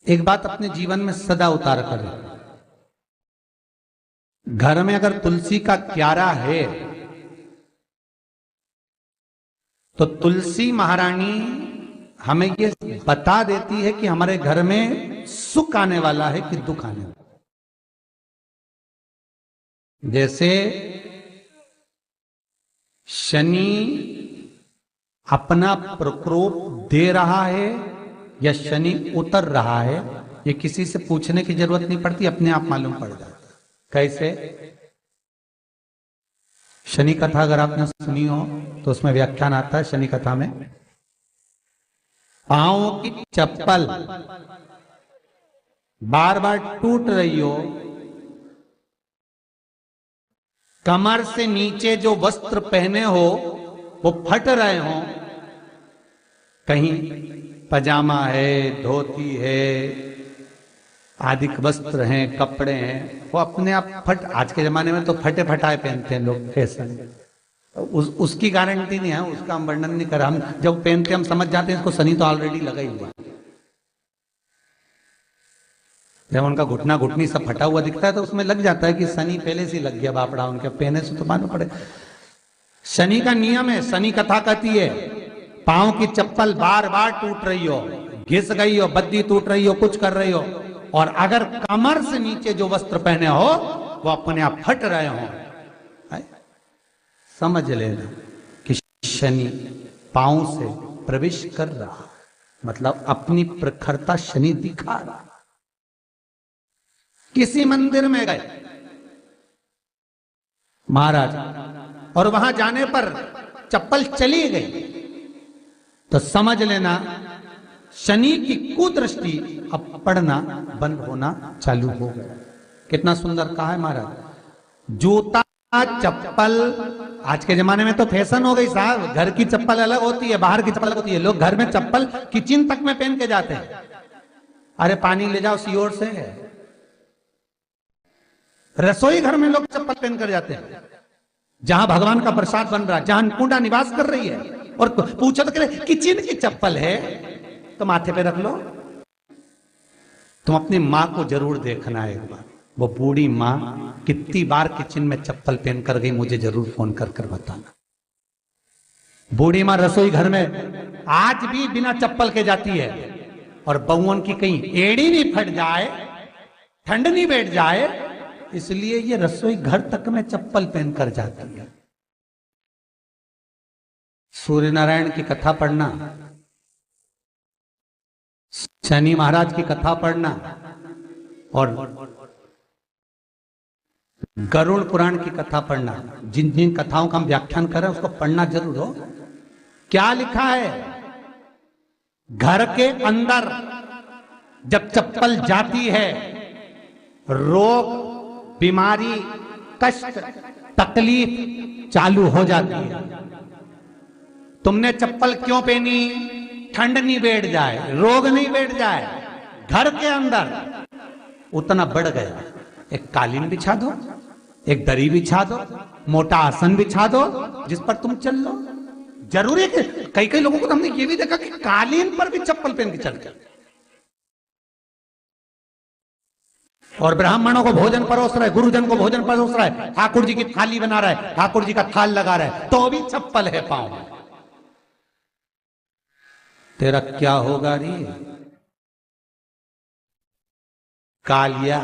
एक बात अपने जीवन में सदा उतार करें। घर में अगर तुलसी का क्यारा है तो तुलसी महारानी हमें ये बता देती है कि हमारे घर में सुख आने वाला है कि दुख आने वाला है। जैसे शनि अपना प्रकोप दे रहा है या शनि उतर रहा है, ये किसी से पूछने की जरूरत नहीं पड़ती, अपने आप मालूम पड़ जाता। कैसे? शनि कथा अगर आपने सुनी हो तो उसमें व्याख्यान आता है शनि कथा में, पांव की चप्पल बार बार टूट रही हो, कमर से नीचे जो वस्त्र पहने हो वो फट रहे हो, कहीं पजामा है, धोती है, आदि वस्त्र हैं, कपड़े हैं, वो अपने आप फट। आज के जमाने में तो फटे फटाए पहनते हैं लोग, फैशन। उसकी गारंटी नहीं है, उसका हम वर्णन नहीं कर। हम जब पहनते हम समझ जाते हैं इसको शनि तो ऑलरेडी लगा ही हुआ। जब उनका घुटना घुटनी सब फटा हुआ दिखता है तो उसमें लग जाता है कि शनि पहले से लग गया बापड़ा, उनके पहने से तो मालूम पड़े। शनि का नियम है, शनि कथा कहती है पांव की चप्पल बार बार टूट रही हो, घिस गई हो, बद्दी टूट रही हो, कुछ कर रही हो, और अगर कमर से नीचे जो वस्त्र पहने हो वो अपने आप फट रहे हो, समझ लेना कि शनि पांव से प्रवेश कर रहा, मतलब अपनी प्रखरता शनि दिखा रहा। किसी मंदिर में गए महाराज और वहां जाने पर चप्पल चली गई तो समझ लेना शनि की कुदृष्टि अब पड़ना बंद होना चालू हो गया। कितना सुंदर कहा है महाराज। जूता चप्पल आज के जमाने में तो फैशन हो गई साहब, घर की चप्पल अलग होती है, बाहर की चप्पल अलग होती है। लोग घर में चप्पल किचन तक में पहन के जाते हैं। अरे पानी ले जाओ सीओर से। रसोई घर में लोग चप्पल पहन कर जाते हैं, जहां भगवान का प्रसाद बन रहा है, जहां अन्नपूर्णा निवास कर रही है, और पूछो तो कह किचन की चप्पल है तो माथे पे रख लो। तुम अपनी माँ को जरूर देखना है एक बार, वो बूढ़ी माँ कितनी बार किचन में चप्पल पहन कर गई, मुझे जरूर फोन कर कर बताना। बूढ़ी माँ रसोई घर में आज भी बिना चप्पल के जाती है, और बहुओं की कहीं एड़ी नहीं फट जाए, ठंड नहीं बैठ जाए, इसलिए ये रसोई घर तक में चप्पल पहन कर जाती है। सूर्य नारायण की कथा पढ़ना, शनि महाराज की कथा पढ़ना, और गरुड़ पुराण की कथा पढ़ना, जिन जिन कथाओं का हम व्याख्यान कर रहे हैं उसको पढ़ना जरूर हो। क्या लिखा है? घर के अंदर जब चप्पल जाती है, रोग, बीमारी, कष्ट, तकलीफ चालू हो जाती है। तुमने चप्पल क्यों पहनी? ठंड नहीं बैठ जाए, रोग नहीं बैठ जाए। घर के अंदर उतना बढ़ गया, एक कालीन बिछा दो, एक दरी बिछा दो, मोटा आसन बिछा दो, जिस पर तुम चल लो। जरूरी है कि कई कई लोगों को तो हमने ये भी देखा कि कालीन पर भी चप्पल पहन के चलते, और ब्राह्मणों को भोजन परोस रहा है, गुरुजन को भोजन परोस रहा है, ठाकुर जी की थाली बना रहा है, ठाकुर जी का थाल लगा रहा है, तो भी चप्पल है पांव में। तेरा क्या होगा रे कालिया,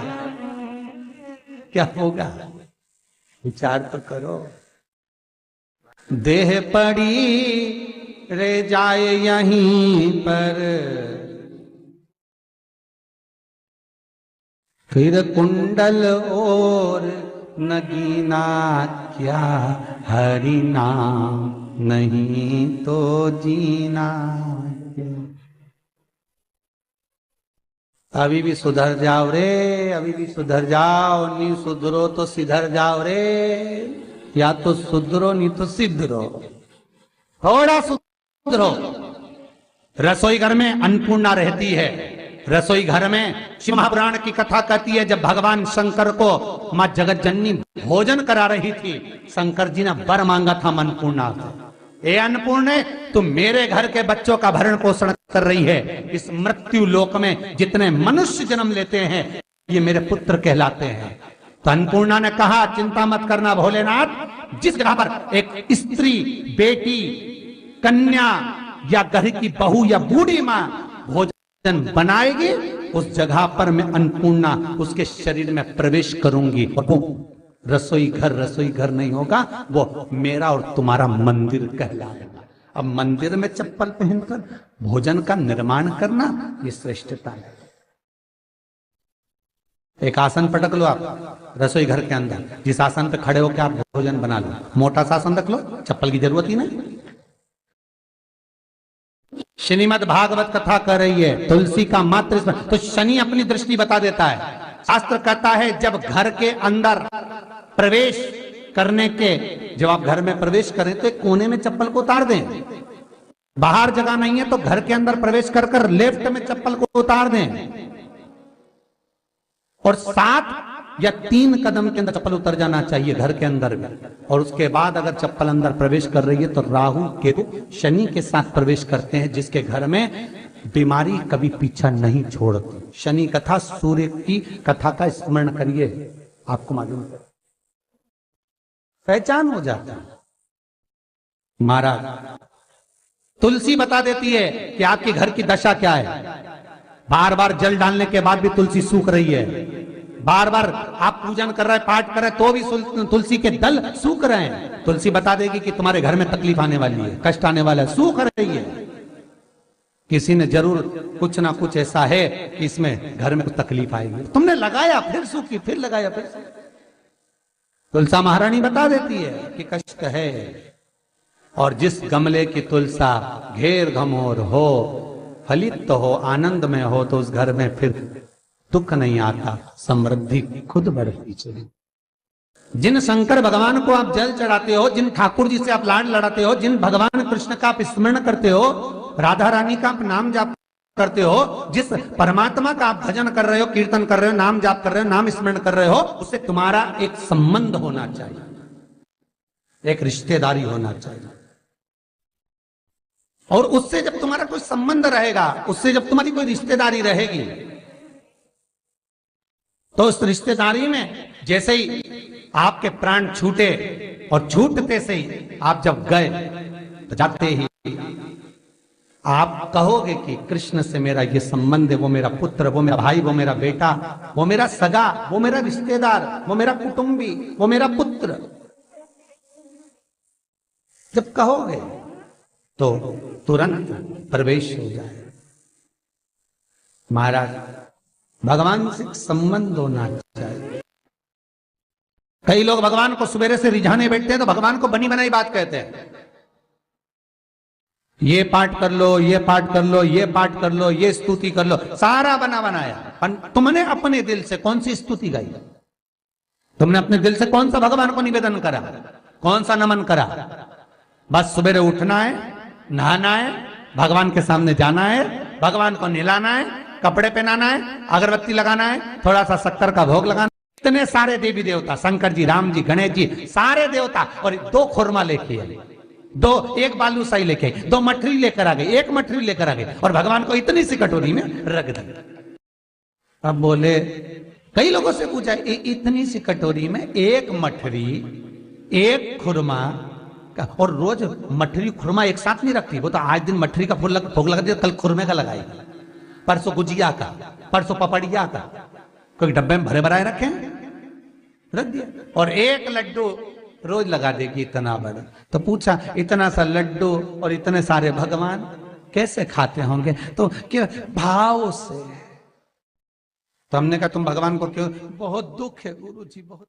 क्या होगा? विचार तो करो। देह पड़ी रे जाए यहीं पर, फिर कुंडल और नगीना, क्या हरि नाम नहीं तो जीना। अभी भी सुधर जाओ रे, अभी भी सुधर जाओ, नहीं सुधरो तो सिधर जाओ रे, या तो सुधरो नहीं तो सिद्धरो, थोड़ा सुधरो। रसोई घर में अन्नपूर्णा रहती है, रसोई घर में शिव महापुराण की कथा कहती है जब भगवान शंकर को मां जगत जननी भोजन करा रही थी, शंकर जी ने वर मांगा था अन्नपूर्णा से, ए अन्नपूर्णे, तुम मेरे घर के बच्चों का भरण पोषण कर रही है। इस मृत्यु लोक में जितने मनुष्य जन्म लेते हैं ये मेरे पुत्र कहलाते हैं। तो अन्नपूर्णा ने कहा, चिंता मत करना भोलेनाथ, जिस जगह पर एक स्त्री, बेटी, कन्या या घर की बहू या बूढ़ी माँ भोजन बनाएगी, उस जगह पर मैं अन्नपूर्णा उसके शरीर में प्रवेश करूंगी। और वो रसोई घर नहीं होगा, वो मेरा और तुम्हारा मंदिर कहलाएगा। अब मंदिर में चप्पल पहनकर भोजन का निर्माण करना, ये श्रेष्ठता है। एक आसन पटक लो आप रसोई घर के अंदर, जिस आसन पे खड़े होकर आप भोजन बना लो। मोटा सा आसन रख लो, चप्पल की जरूरत ही नहीं। श्रीमद् भागवत कथा कर रही है, तुलसी का मात्र तो शनि अपनी दृष्टि बता देता है। शास्त्र कहता है जब घर के अंदर प्रवेश करने के, जब आप घर में प्रवेश करें तो एक कोने में चप्पल को उतार दें। बाहर जगह नहीं है तो घर के अंदर प्रवेश कर कर लेफ्ट में चप्पल को उतार दें, और 7 या 3 कदम के अंदर चप्पल उतर जाना चाहिए घर के अंदर भी। और उसके बाद अगर चप्पल अंदर प्रवेश कर रही है तो राहु केतु शनि के साथ प्रवेश करते हैं, जिसके घर में बीमारी कभी पीछा नहीं छोड़ती। शनि कथा, सूर्य की कथा का स्मरण करिए, आपको मालूम है, पहचान हो जाता है। महाराज तुलसी बता देती है कि आपके घर की दशा क्या है। बार बार जल डालने के बाद भी तुलसी सूख रही है, बार बार आप पूजन कर रहे हैं, पाठ कर रहे हैं, तो भी तुलसी के दल सूख रहे हैं। तुलसी बता देगी कि तुम्हारे घर में तकलीफ आने वाली है, कष्ट आने वाला है, सूख रही है। किसी ने जरूर कुछ ना कुछ ऐसा है कि इसमें घर में कुछ तकलीफ आएगी, तुमने लगाया फिर सूखी, फिर लगाया फिर। तुलसा महारानी बता देती है कि कष्ट है। और जिस गमले की तुलसा घेर घमोर हो, फलित तो हो, आनंद में हो, तो उस घर में फिर दुख नहीं आता, समृद्धि खुद बढ़ती चली। जिन शंकर भगवान को आप जल चढ़ाते हो, जिन ठाकुर जी से आप लाड लड़ाते हो, जिन भगवान कृष्ण का आप स्मरण करते हो, राधा रानी का आप नाम जाप करते हो, जिस परमात्मा का आप भजन कर रहे हो, कीर्तन कर रहे हो, नाम जाप कर रहे हो, नाम स्मरण कर रहे हो, उससे तुम्हारा एक संबंध होना चाहिए, एक रिश्तेदारी होना चाहिए। और उससे जब तुम्हारा कोई संबंध रहेगा, उससे जब तुम्हारी कोई रिश्तेदारी रहेगी, तो उस रिश्तेदारी में जैसे ही आपके प्राण छूटे, और छूटते से ही आप जब गए, तो जाते ही आप कहोगे कि कृष्ण से मेरा ये संबंध है, वो मेरा पुत्र, वो मेरा भाई, वो मेरा बेटा, वो मेरा सगा, वो मेरा रिश्तेदार, वो मेरा कुटुंबी, वो मेरा पुत्र। जब कहोगे तो तुरंत प्रवेश हो जाए। महाराज भगवान से संबंध होना चाहिए। कई लोग भगवान को सवेरे से रिझाने बैठते हैं तो भगवान को बनी बनाई बात कहते हैं, ये पाठ कर लो, ये पाठ कर लो, ये पाठ कर लो, ये स्तुति कर लो, सारा बना बनाया। तुमने अपने दिल से कौन सी स्तुति गाई? तुमने अपने दिल से कौन सा भगवान को निवेदन करा, कौन सा नमन करा? बस सवेरे उठना है, नहाना है, भगवान के सामने जाना है, भगवान को नहलाना है, कपड़े पहनाना है, अगरबत्ती लगाना है, थोड़ा सा शक्कर का भोग लगाना। इतने सारे देवी देवता, शंकर जी, राम जी, गणेश जी, सारे देवता, और 2 खुरमा लेके आए, 1 बालूशाही लेके आई, 2 मठरी लेकर आ गए, 1 मठरी लेकर आ गए, और भगवान को इतनी सी कटोरी में रख दी। अब बोले, कई लोगों से पूछा, इतनी सी कटोरी में 1 मठरी, 1 खुरमा, और रोज मठरी खुरमा एक साथ नहीं रखती। वो तो आज दिन मठरी का भोग लगा दिया, कल खुरमे का लगाएगी, परसों गुजिया का, परसों पपड़िया का, कोई डब्बे में भरे भराए रखे, रख दिया। और 1 लड्डू रोज लगा देगी, इतना बड़ा। तो पूछा, इतना सा लड्डू और इतने सारे भगवान कैसे खाते होंगे? तो क्या भाव से। तो हमने कहा, तुम भगवान को क्यों? बहुत दुख है गुरु जी, बहुत